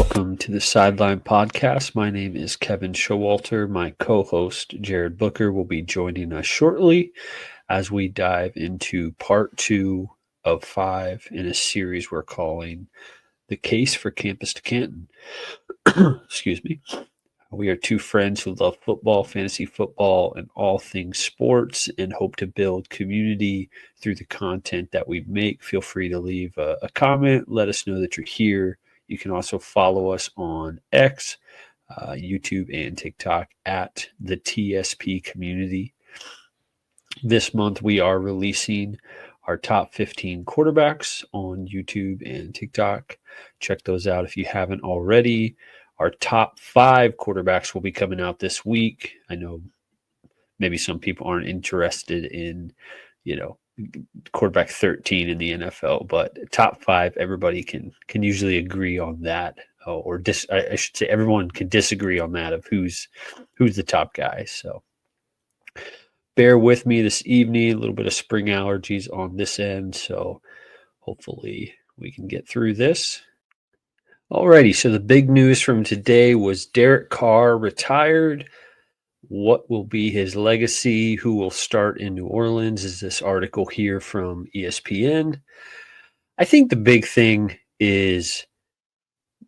welcome to the Sideline Podcast. My name is Kevin Showalter. My co-host Jared Booker will be joining us shortly as we dive into part 2 of 5 in a series we're calling The Case for Campus2Canton. Excuse me. We are two friends who love football, fantasy football, and all things sports, and hope to build community through the content that we make. Feel free to leave a comment. Let us know that you're here. You can also follow us on X, YouTube, and TikTok at the TSP Community. This month, we are releasing our top 15 quarterbacks on YouTube and TikTok. Check those out if you haven't already. Our top 5 quarterbacks will be coming out this week. I know maybe some people aren't interested in, quarterback 13 in the NFL, but top 5, everybody can usually agree on that, I should say everyone can disagree on that of who's the top guy. So bear with me this evening. A little bit of spring allergies on this end, so hopefully we can get through this. Alrighty, so the big news from today was Derek Carr retired. What will be his legacy? Who will start in New Orleans? Is this article here from ESPN? I think the big thing is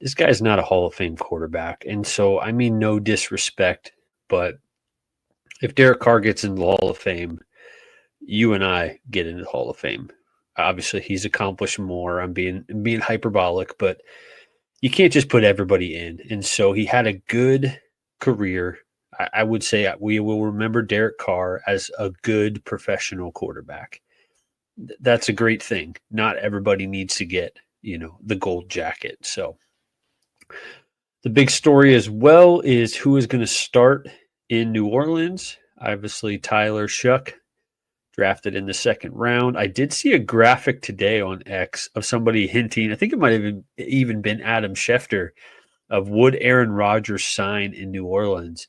this guy's not a Hall of Fame quarterback. And so, I mean, no disrespect, but if Derek Carr gets into the Hall of Fame, you and I get into the Hall of Fame. Obviously, he's accomplished more. I'm being hyperbolic, but you can't just put everybody in. And so he had a good career. I would say we will remember Derek Carr as a good professional quarterback. That's a great thing. Not everybody needs to get, the gold jacket. So the big story as well is who is going to start in New Orleans. Obviously, Tyler Shough, drafted in the second round. I did see a graphic today on X of somebody hinting, I think it might have even been Adam Schefter, of would Aaron Rodgers sign in New Orleans.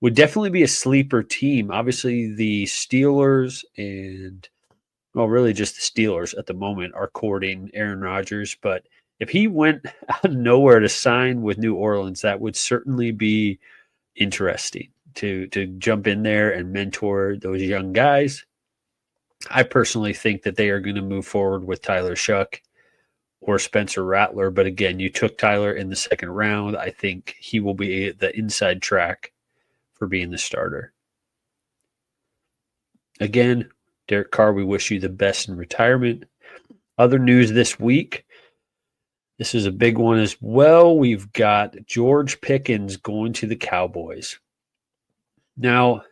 Would definitely be a sleeper team. Obviously, the Steelers and, really just the Steelers at the moment are courting Aaron Rodgers. But if he went out of nowhere to sign with New Orleans, that would certainly be interesting to jump in there and mentor those young guys. I personally think that they are going to move forward with Tyler Shough or Spencer Rattler. But again, you took Tyler in the second round. I think he will be the inside track for being the starter. Again, Derek Carr, we wish you the best in retirement. Other news this week. This is a big one as well. We've got George Pickens going to the Cowboys. Now,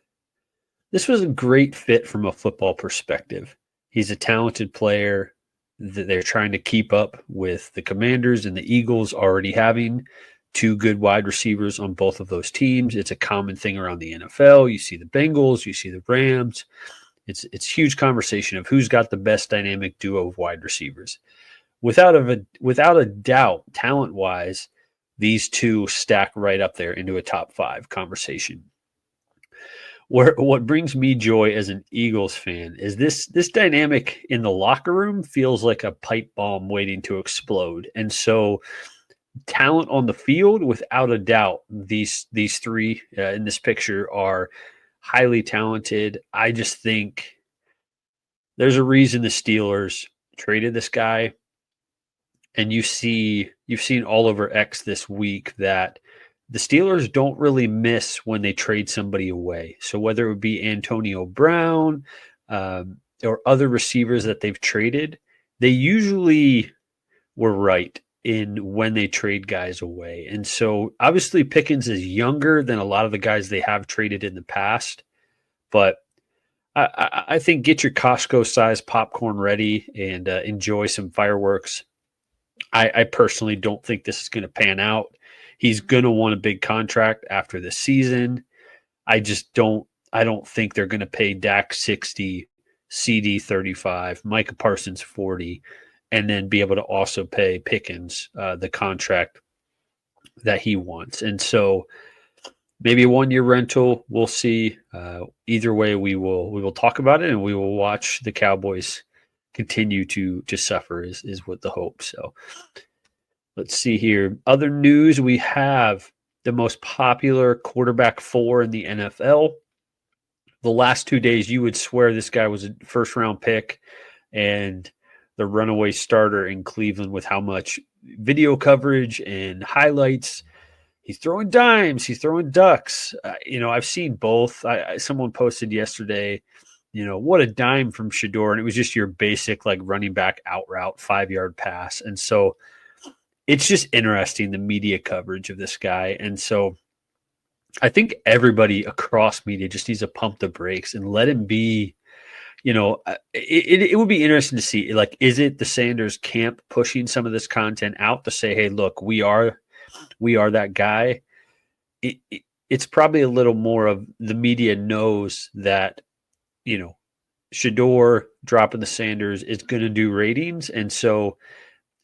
this was a great fit from a football perspective. He's a talented player. They're trying to keep up with the Commanders and the Eagles already having 2 good wide receivers on both of those teams. It's a common thing around the NFL. You see the Bengals, you see the Rams. It's huge conversation of who's got the best dynamic duo of wide receivers. Without a doubt, talent-wise, these two stack right up there into a top 5 conversation. What brings me joy as an Eagles fan is this dynamic in the locker room feels like a pipe bomb waiting to explode. And so talent on the field, without a doubt, these 3 in this picture are highly talented. I just think there's a reason the Steelers traded this guy. And you've seen all over X this week that the Steelers don't really miss when they trade somebody away. So whether it would be Antonio Brown or other receivers that they've traded, they usually were right in when they trade guys away. And so obviously Pickens is younger than a lot of the guys they have traded in the past. But I think get your Costco-sized popcorn ready and enjoy some fireworks. I personally don't think this is going to pan out. He's going to want a big contract after the season. I don't think they're going to pay Dak 60, CD 35, Micah Parsons 40, and then be able to also pay Pickens the contract that he wants. And so maybe a 1-year rental. We'll see. Either way, we will talk about it, and we will watch the Cowboys continue to suffer is what the hope. So Let's see here. Other news, we have the most popular quarterback 4 in the NFL. The last 2 days, you would swear this guy was a first-round pick and the runaway starter in Cleveland with how much video coverage and highlights. He's throwing dimes. He's throwing ducks. I've seen both. Someone posted yesterday, what a dime from Shedeur, and it was just your basic like running back out route 5-yard pass. And so it's just interesting, the media coverage of this guy. And so I think everybody across media just needs to pump the brakes and let him be. It would be interesting to see, like, is it the Sanders camp pushing some of this content out to say, hey, look, we are that guy. It's probably a little more of the media knows that, Shedeur dropping the Sanders is going to do ratings. And so,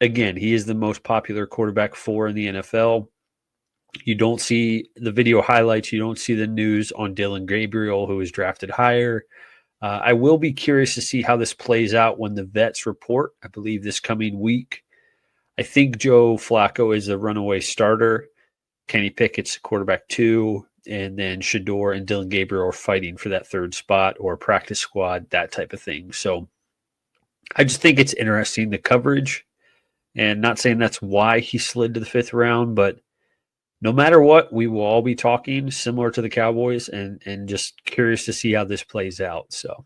again, he is the most popular quarterback 4 in the NFL. You don't see the video highlights. You don't see the news on Dillon Gabriel, who was drafted higher. I will be curious to see how this plays out when the vets report, I believe this coming week. I think Joe Flacco is the runaway starter. Kenny Pickett's quarterback 2, and then Shedeur and Dillon Gabriel are fighting for that 3rd spot or practice squad, that type of thing. So I just think it's interesting, the coverage, and not saying that's why he slid to the 5th round, but no matter what, we will all be talking similar to the Cowboys and just curious to see how this plays out. So,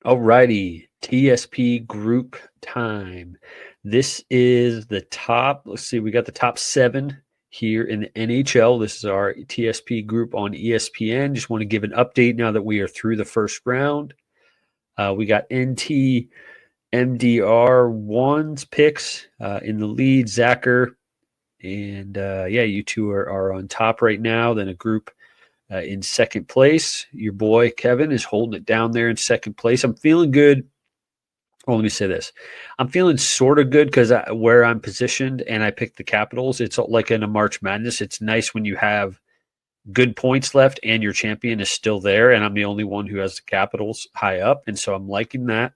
all righty, TSP group time. This is the top. Let's see, we got the top 7 here in the NHL. This is our TSP group on ESPN. Just want to give an update now that we are through the first round. We got NT MDR1's picks in the lead, Zacher. And you two are on top right now. Then a group in second place. Your boy Kevin is holding it down there in second place. I'm feeling good. Well, let me say this. I'm feeling sort of good because where I'm positioned and I picked the Capitals. It's like in a March Madness. It's nice when you have good points left and your champion is still there. And I'm the only one who has the Capitals high up. And so I'm liking that.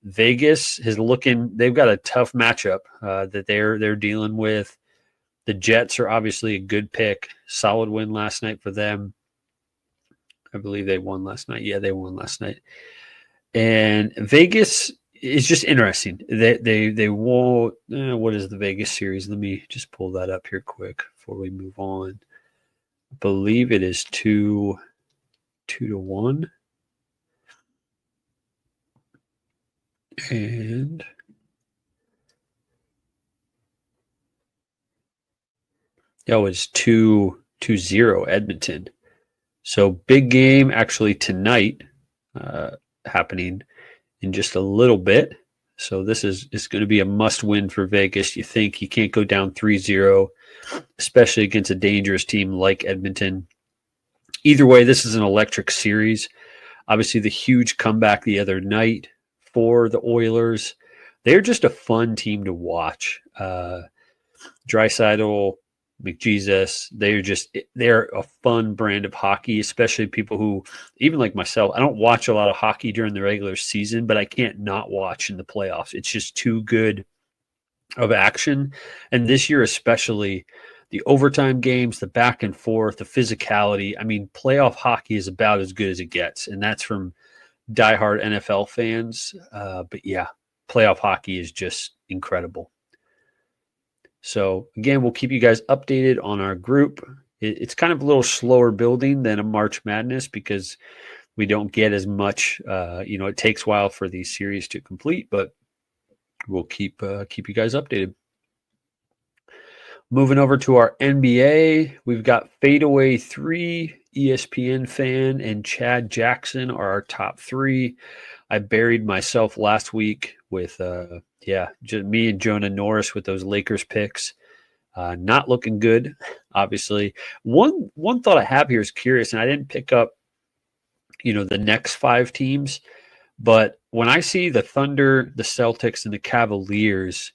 Vegas is they've got a tough matchup that they're dealing with. The Jets are obviously a good pick. Solid win last night for them. I believe they won last night. Yeah, they won last night. And Vegas is just interesting. They won. What is the Vegas series? Let me just pull that up here quick before we move on. I believe it is 2-1. And it's 2-0 Edmonton. So big game actually tonight, happening in just a little bit. So this is going to be a must win for Vegas. You think you can't go down 3-0, especially against a dangerous team like Edmonton. Either way, this is an electric series. Obviously, the huge comeback the other night for the Oilers. They're just a fun team to watch. Draisaitl, McJesus, they're a fun brand of hockey, especially people who, even like myself, I don't watch a lot of hockey during the regular season, but I can't not watch in the playoffs. It's just too good of action. And this year especially, the overtime games, the back and forth, the physicality. I mean, playoff hockey is about as good as it gets, and that's from diehard NFL fans. But yeah, playoff hockey is just incredible. So again, we'll keep you guys updated on our group. It's kind of a little slower building than a March Madness because we don't get as much. It takes a while for these series to complete, but we'll keep you guys updated. Moving over to our NBA, we've got Fadeaway 3, ESPN fan, and Chad Jackson are our top 3. I buried myself last week with just me and Jonah Norris with those Lakers picks. Not looking good, obviously. One thought I have here is curious, and I didn't pick up, the next 5 teams, but when I see the Thunder, the Celtics, and the Cavaliers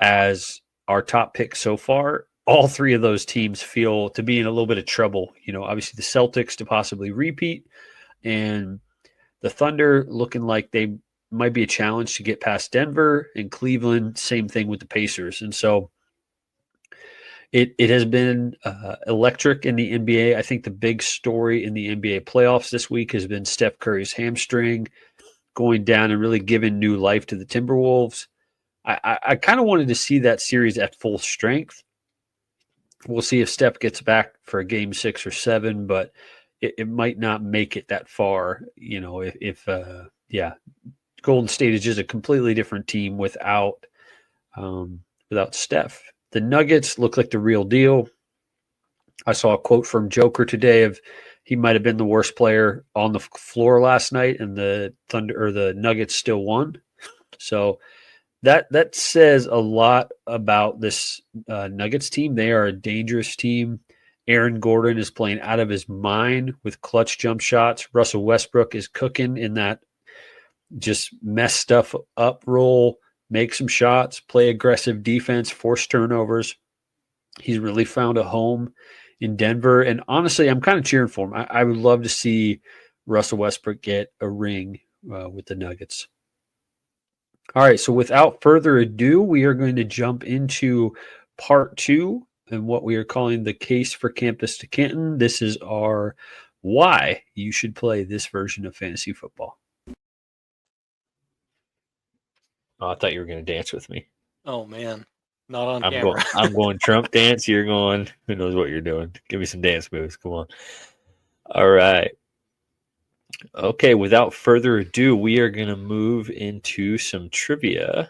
as our top picks so far, all 3 of those teams feel to be in a little bit of trouble. Obviously the Celtics to possibly repeat, and the Thunder looking like they might be a challenge to get past Denver and Cleveland. Same thing with the Pacers. And so it has been electric in the NBA. I think the big story in the NBA playoffs this week has been Steph Curry's hamstring going down and really giving new life to the Timberwolves. I kind of wanted to see that series at full strength. We'll see if Steph gets back for a game 6 or 7, but it might not make it that far. You know, if Golden State is just a completely different team without Steph. The Nuggets look like the real deal. I saw a quote from Joker today of he might have been the worst player on the floor last night, and the Nuggets still won. So that says a lot about this Nuggets team. They are a dangerous team. Aaron Gordon is playing out of his mind with clutch jump shots. Russell Westbrook is cooking in that just mess stuff up role, make some shots, play aggressive defense, force turnovers. He's really found a home in Denver. And honestly, I'm kind of cheering for him. I would love to see Russell Westbrook get a ring with the Nuggets. All right, so without further ado, we are going to jump into part 2 and what we are calling the case for Campus2Canton. This is our why you should play this version of fantasy football. Oh, I thought you were going to dance with me. Oh, man. Not on camera. I'm going Trump dance. You're going, who knows what you're doing. Give me some dance moves. Come on. All right. Okay, without further ado, we are going to move into some trivia.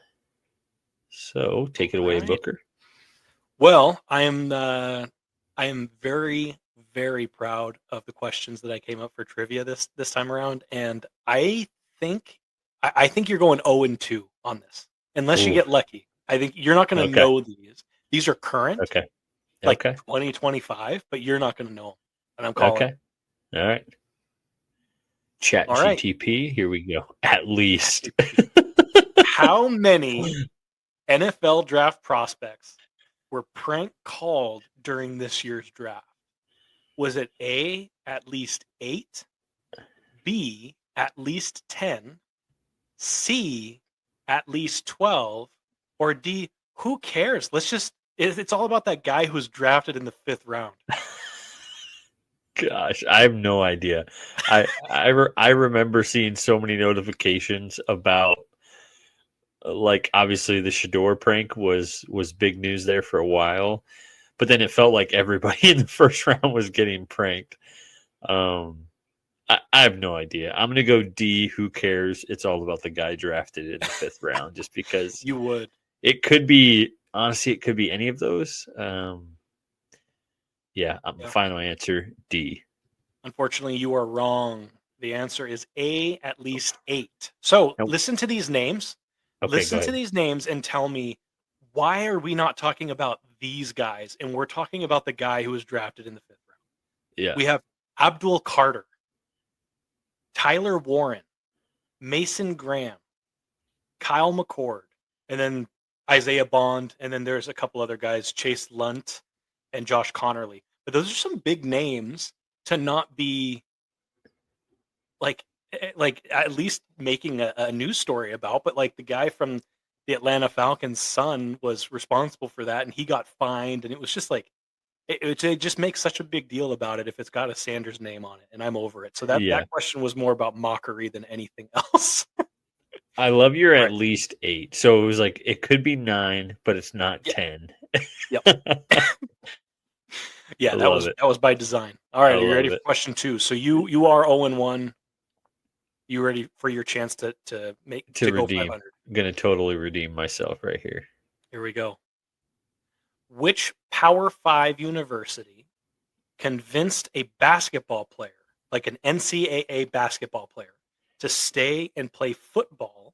So take it away, Booker. Well, I am very, very proud of the questions that I came up for trivia this time around, and I think you're going 0-2 on this, unless you get lucky. I think you're not going to know these. These are current, like 2025, but you're not going to know them, and I'm calling it. All right. Chat GTP, here we go. At least. How many NFL draft prospects were prank called during this year's draft? Was it A, at least 8, B, at least 10, C, at least 12, or D, who cares? It's all about that guy who's drafted in the 5th round. Gosh, I have no idea. I remember seeing so many notifications about, like, obviously the Shedeur prank was big news there for a while, but then it felt like everybody in the 1st round was getting pranked. I have no idea. I'm gonna go D. Who cares? It's all about the guy drafted in the 5th round, just because you would. It could be, honestly, it could be any of those. Final answer, D. Unfortunately, you are wrong. The answer is A, at least 8. So listen to these names. Listen to these names and tell me, why are we not talking about these guys? And we're talking about the guy who was drafted in the 5th round. Yeah. We have Abdul Carter, Tyler Warren, Mason Graham, Kyle McCord, and then Isaiah Bond, and then there's a couple other guys, Chase Lunt and Josh Connerly. But those are some big names to not be like at least making a news story about. But like the guy from the Atlanta Falcons' son was responsible for that, and he got fined, and it was just like it just makes such a big deal about it if it's got a Sanders name on it, and I'm over it. So that question was more about mockery than anything else. I love your at least 8. So it was like, it could be 9, but it's not 10. Yep. Yeah, that was by design. All right, are you ready for question 2? So you are 0-1. You ready for your chance to go redeem? 500? I'm gonna totally redeem myself right here. Here we go. Which Power 5 university convinced a basketball player, like an NCAA basketball player, to stay and play football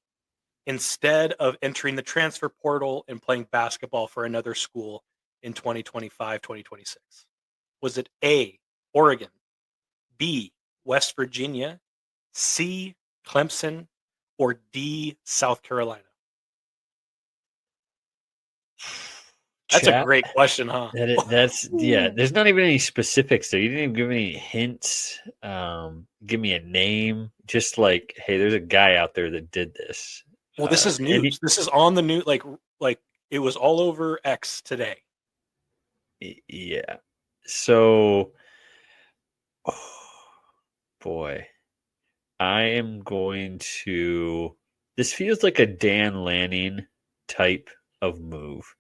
instead of entering the transfer portal and playing basketball for another school in 2025, 2026? Was it A, Oregon, B, West Virginia, C, Clemson, or D, South Carolina? That's a chat. great question, huh? That's yeah. There's not even any specifics there. You didn't even give me any hints. Give me a name. Just like, hey, there's a guy out there that did this. Well, this is And news. This is on the news. Like it was all over X today. yeah. So, oh, boy, I am going to. This feels like a Dan Lanning type of move.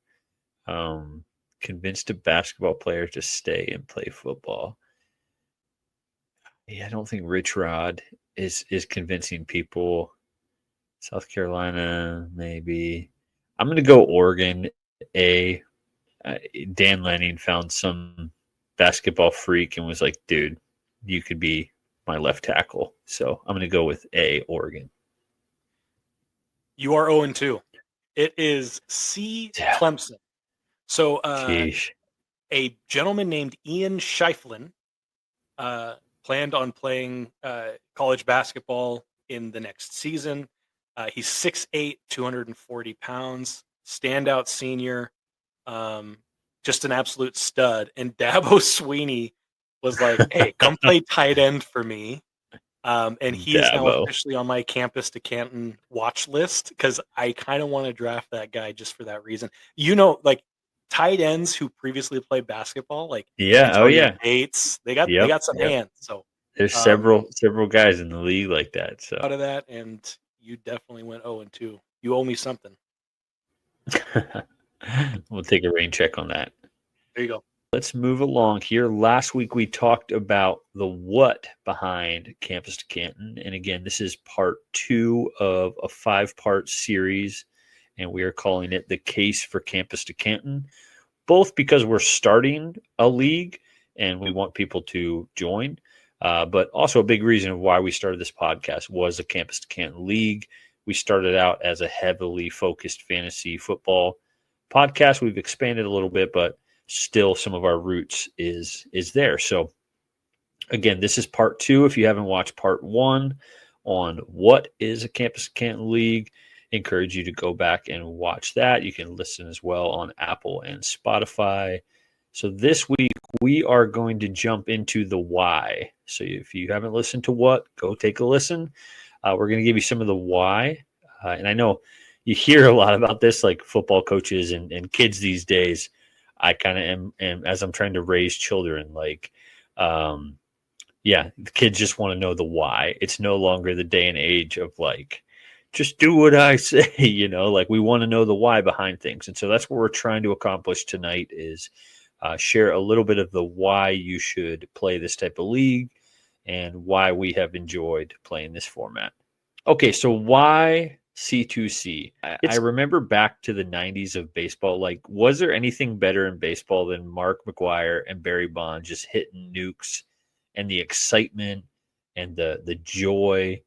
Convinced a basketball player to stay and play football. Yeah, I don't think Rich Rod is convincing people. South Carolina, maybe. I'm going to go Oregon. A Dan Lanning found some basketball freak and was like, "Dude, you could be my left tackle." So I'm going to go with A, Oregon. You are 0-2. It is C, Yeah. Clemson. So Sheesh. a gentleman named Ian Shiflin planned on playing college basketball in the next season. He's 6'8", 240 pounds, standout senior, just an absolute stud. And Dabo Sweeney was like, "Hey, come play tight end for me." And he is now Dabo. officially on my Campus2Canton watch list because I kind of want to draft that guy just for that reason. Like tight ends who previously played basketball, like Yeah. Oh Antonio yeah. Gates, they got Yep. some Yep. hands. So There's um, several guys in the league like that. So out of that, and you definitely went 0-2. You owe me something. we'll take a rain check on that. There you go. Let's move along here. Last week we talked about the what behind Campus to Canton. And again, this is part 2 of a 5-part series, and we are calling it The Case for Campus to Canton, both because we're starting a league and we want people to join, but also a big reason of why we started this podcast was the Campus to Canton League. We started out as a heavily focused fantasy football podcast. We've expanded a little bit, but still some of our roots is there. So again, this is part 2. If you haven't watched part 1 on what is a Campus Canton League, encourage you to go back and watch that. You can listen as well on Apple and Spotify. So this week we are going to jump into the why. So if you haven't listened to what, go take a listen. We're going to give you some of the why. And I know you hear a lot about this, like football coaches and kids these days. I kind of am as I'm trying to raise children, like, yeah, the kids just want to know the why. It's no longer the day and age of like, just do what I say, like we want to know the why behind things. And so that's what we're trying to accomplish tonight is share a little bit of the why you should play this type of league and why we have enjoyed playing this format. Okay, so why C2C? I remember back to the 90s of baseball. Like, was there anything better in baseball than Mark McGwire and Barry Bonds just hitting nukes and the excitement and the joy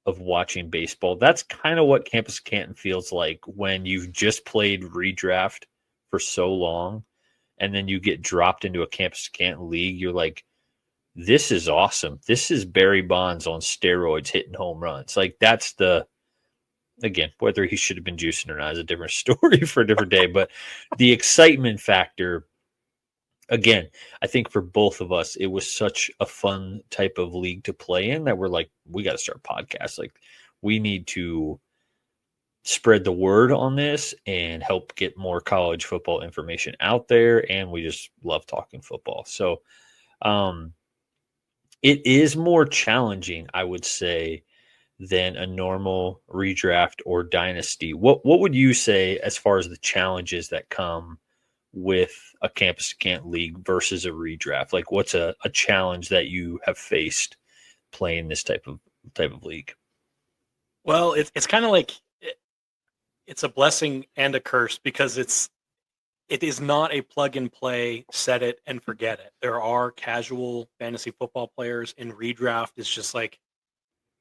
of watching baseball? That's kind of what Campus Canton feels like when you've just played redraft for so long and then you get dropped into a Campus Canton league. You're like, this is awesome. This is Barry Bonds on steroids hitting home runs. Like that's again, whether he should have been juicing or not is a different story for a different day. But the excitement factor, again, I think for both of us, it was such a fun type of league to play in that we're like, we got to start podcasts. Like we need to spread the word on this and help get more college football information out there. And we just love talking football. So, it is more challenging, I would say, than a normal redraft or dynasty. What would you say as far as the challenges that come with a Campus Canton league versus a redraft? Like, what's a challenge that you have faced playing this type of league? Well, it's kind of like it's a blessing and a curse because it is not a plug and play, set it and forget it. There are casual fantasy football players in redraft. It's just like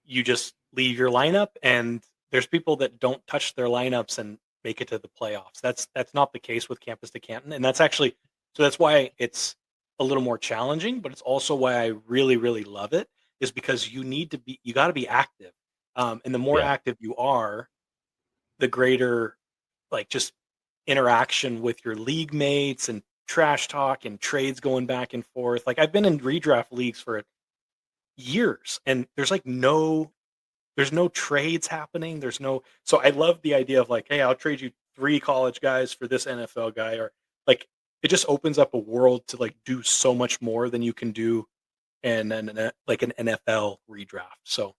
you just leave your lineup, and there's people that don't touch their lineups and make it to the playoffs. That's not the case with Campus to Canton, and that's why it's a little more challenging. But it's also why I really really love it is because you got to be active, and the more Yeah. active you are, the greater like just interaction with your league mates and trash talk and trades going back and forth. Like I've been in redraft leagues for years, and there's no trades happening. So I love the idea of like, hey, I'll trade you 3 college guys for this NFL guy, or like it just opens up a world to like do so much more than you can do in like an NFL redraft. So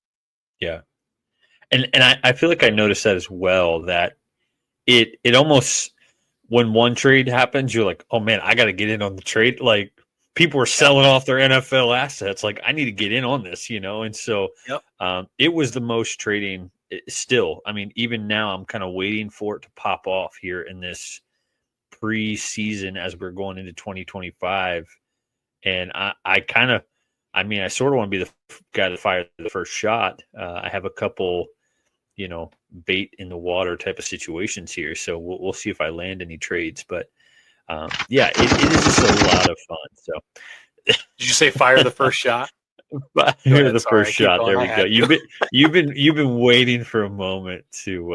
Yeah. And I feel like I noticed that as well, that it almost, when one trade happens, you're like, oh man, I got to get in on the trade. Like people are yeah, selling off their NFL assets. Like I need to get in on this, And so yep, it was the most trading still. I mean, even now I'm kind of waiting for it to pop off here in this preseason as we're going into 2025. And I sort of want to be the guy to fire the first shot. I have a couple, bait in the water type of situations here. So we'll see if I land any trades. But yeah, it is just a lot of fun. So did you say fire the first shot? Go here's ahead. the Sorry, first keep shot. going. There I we go. had you. You've been waiting for a moment to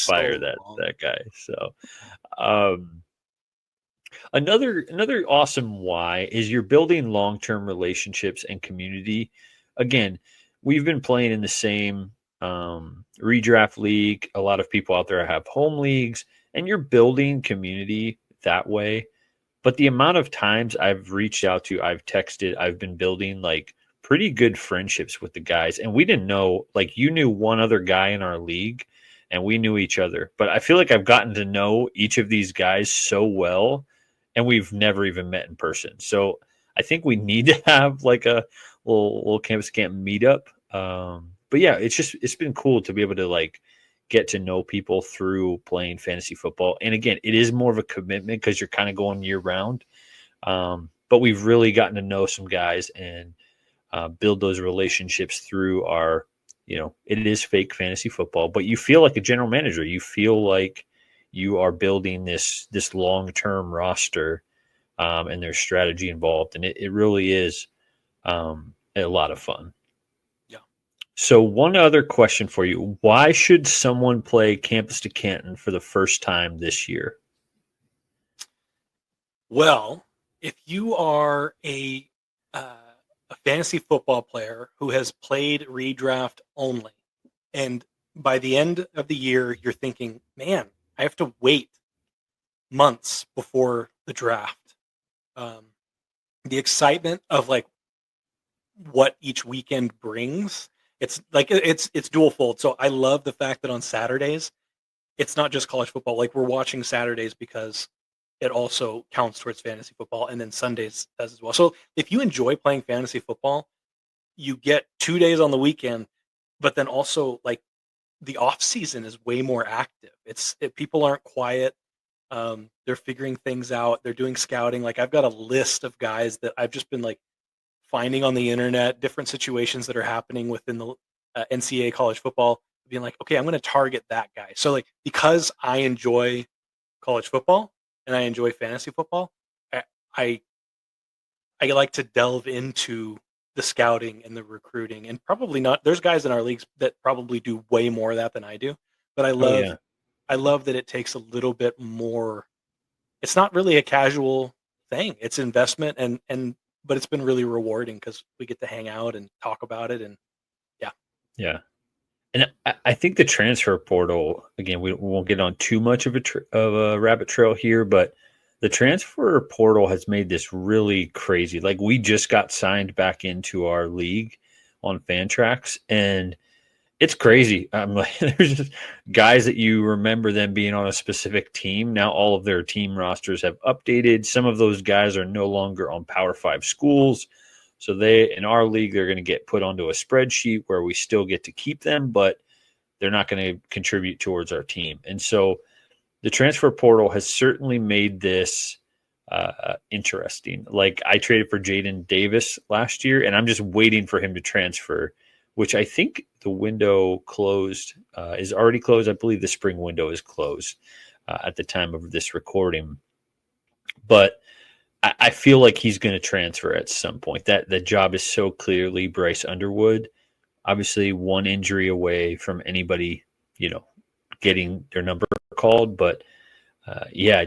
fire So that long. that guy. So another awesome why is you're building long-term relationships and community. Again, we've been playing in the same redraft league. A lot of people out there have home leagues, and you're building community that way. But the amount of times I've reached out to, I've texted, I've been building like pretty good friendships with the guys. And we didn't know, like you knew one other guy in our league and we knew each other. But I feel like I've gotten to know each of these guys so well, and we've never even met in person. So I think we need to have like a little Campus Camp meetup. But yeah, it's been cool to be able to like get to know people through playing fantasy football. And again, it is more of a commitment because you're kind of going year round. But we've really gotten to know some guys and build those relationships through our, it is fake fantasy football, but you feel like a general manager. You feel like you are building this long-term roster, and there's strategy involved. And it really is a lot of fun. Yeah. So one other question for you. Why should someone play Campus to Canton for the first time this year? Well, if you are a fantasy football player who has played redraft only, and by the end of the year you're thinking, man, I have to wait months before the draft. The excitement of like what each weekend brings, it's like it's dual fold. So I love the fact that on Saturdays it's not just college football. Like we're watching Saturdays because it also counts towards fantasy football, and then Sundays does as well. So if you enjoy playing fantasy football, you get 2 days on the weekend, but then also like the off season is way more active. People aren't quiet. They're figuring things out. They're doing scouting. Like I've got a list of guys that I've just been like finding on the internet, different situations that are happening within the NCAA college football, being like, okay, I'm going to target that guy. So like because I enjoy college football and I enjoy fantasy football, I I, I like to delve into the scouting and the recruiting, and probably not. There's guys in our leagues that probably do way more of that than I do, but Oh yeah. I love that it takes a little bit more. It's not really a casual thing. It's investment, but it's been really rewarding because we get to hang out and talk about it, and yeah, Yeah. And I think the transfer portal, again, we won't get on too much of a rabbit trail here, but the transfer portal has made this really crazy. Like we just got signed back into our league on Fantrax, and it's crazy. I'm like, there's just guys that you remember them being on a specific team. Now all of their team rosters have updated. Some of those guys are no longer on Power Five schools. So in our league, they're going to get put onto a spreadsheet where we still get to keep them, but they're not going to contribute towards our team. And so the transfer portal has certainly made this interesting. Like I traded for Jaden Davis last year, and I'm just waiting for him to transfer, which I think the window is already closed. I believe the spring window is closed at the time of this recording. But I feel like he's going to transfer at some point. That the job is so clearly Bryce Underwood. Obviously, one injury away from anybody, getting their number called. But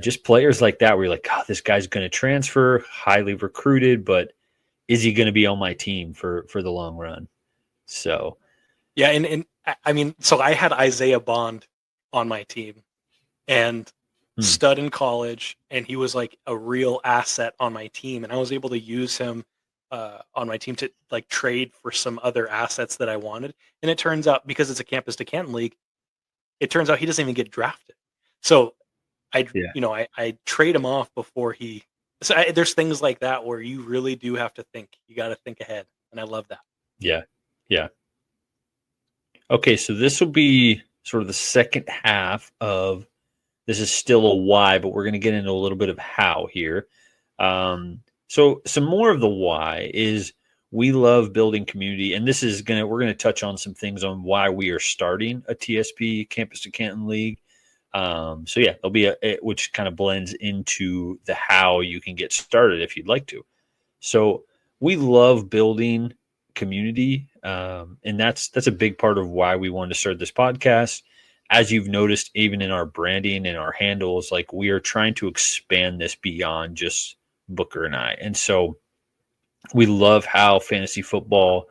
just players like that where you're like, oh, this guy's going to transfer, highly recruited, but is he going to be on my team for the long run? So, yeah, and I mean, so I had Isaiah Bond on my team, and stud in college, and he was like a real asset on my team, and I was able to use him on my team to like trade for some other assets that I wanted. And it turns out, because it's a Campus2Canton league, it turns out he doesn't even get drafted. So yeah, I trade him off before he. So there's things like that where you really do have to think. You got to think ahead, and I love that. yeah, yeah. Okay, so this will be sort of the second half of this is still a why, but we're going to get into a little bit of how here. So some more of the why is we love building community, and this is we're gonna touch on some things on why we are starting a TSP Campus2Canton League. So yeah, there'll be which kind of blends into the how you can get started if you'd like to. So we love building community, and that's a big part of why we wanted to start this podcast. As you've noticed, even in our branding and our handles, like we are trying to expand this beyond just Booker and I. And so we love how fantasy football,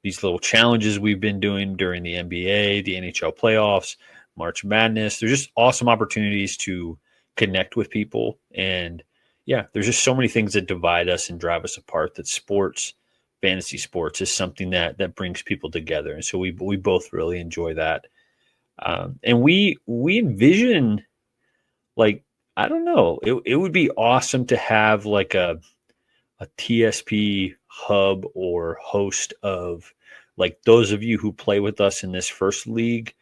these little challenges we've been doing during the NBA, the NHL playoffs, March Madness, there's just awesome opportunities to connect with people. And yeah, there's just so many things that divide us and drive us apart that fantasy sports is something that brings people together. And so we both really enjoy that. And we envision, like, I don't know, it would be awesome to have like a TSP hub or host of like those of you who play with us in this first league.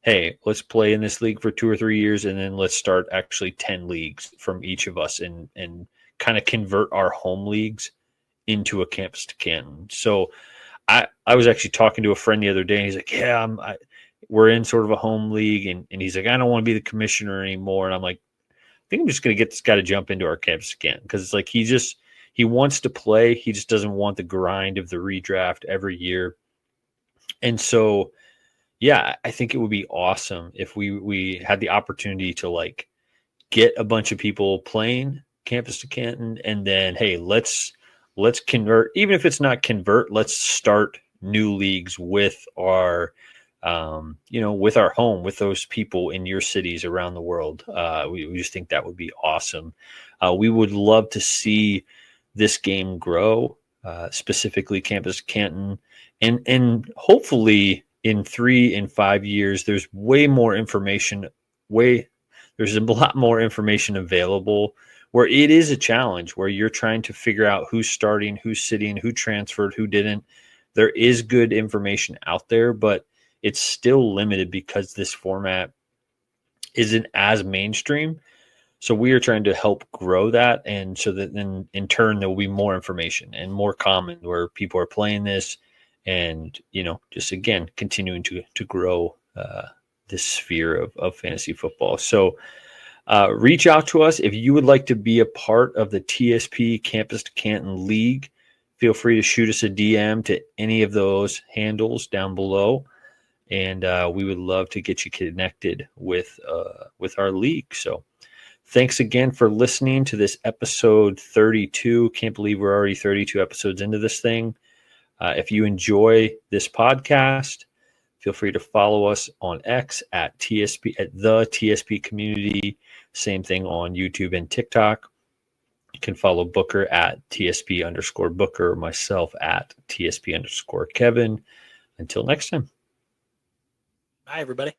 Hey, let's play in this league for 2 or 3 years, and then let's start actually 10 leagues from each of us and kind of convert our home leagues into a Campus2Canton. So I was actually talking to a friend the other day, and he's like, yeah, we're in sort of a home league, and he's like, I don't want to be the commissioner anymore. And I'm like, I think I'm just going to get this guy to jump into our Campus2Canton, because it's like he wants to play. He just doesn't want the grind of the redraft every year. And so, yeah, I think it would be awesome if we had the opportunity to like get a bunch of people playing Campus2Canton, and then, hey, let's convert, even if it's not convert, let's start new leagues with our with our home, with those people in your cities around the world. We just think that would be awesome. We would love to see this game grow, specifically Campus2Canton, and hopefully in 3 and 5 years, there's way more information. There's a lot more information available where it is a challenge, where you're trying to figure out who's starting, who's sitting, who transferred, who didn't. There is good information out there, but it's still limited because this format isn't as mainstream. So we are trying to help grow that. And so that then in turn, there will be more information and more common where people are playing this and, just again, continuing to grow this sphere of fantasy football. So reach out to us if you would like to be a part of the TSP Campus2Canton League. Feel free to shoot us a DM to any of those handles down below, and we would love to get you connected with our league. So thanks again for listening to this episode 32. Can't believe we're already 32 episodes into this thing. If you enjoy this podcast, feel free to follow us on X at TSP, at the TSP community. Same thing on YouTube and TikTok. You can follow Booker at TSP_Booker, myself at TSP_Kevin. Until next time. Bye, everybody.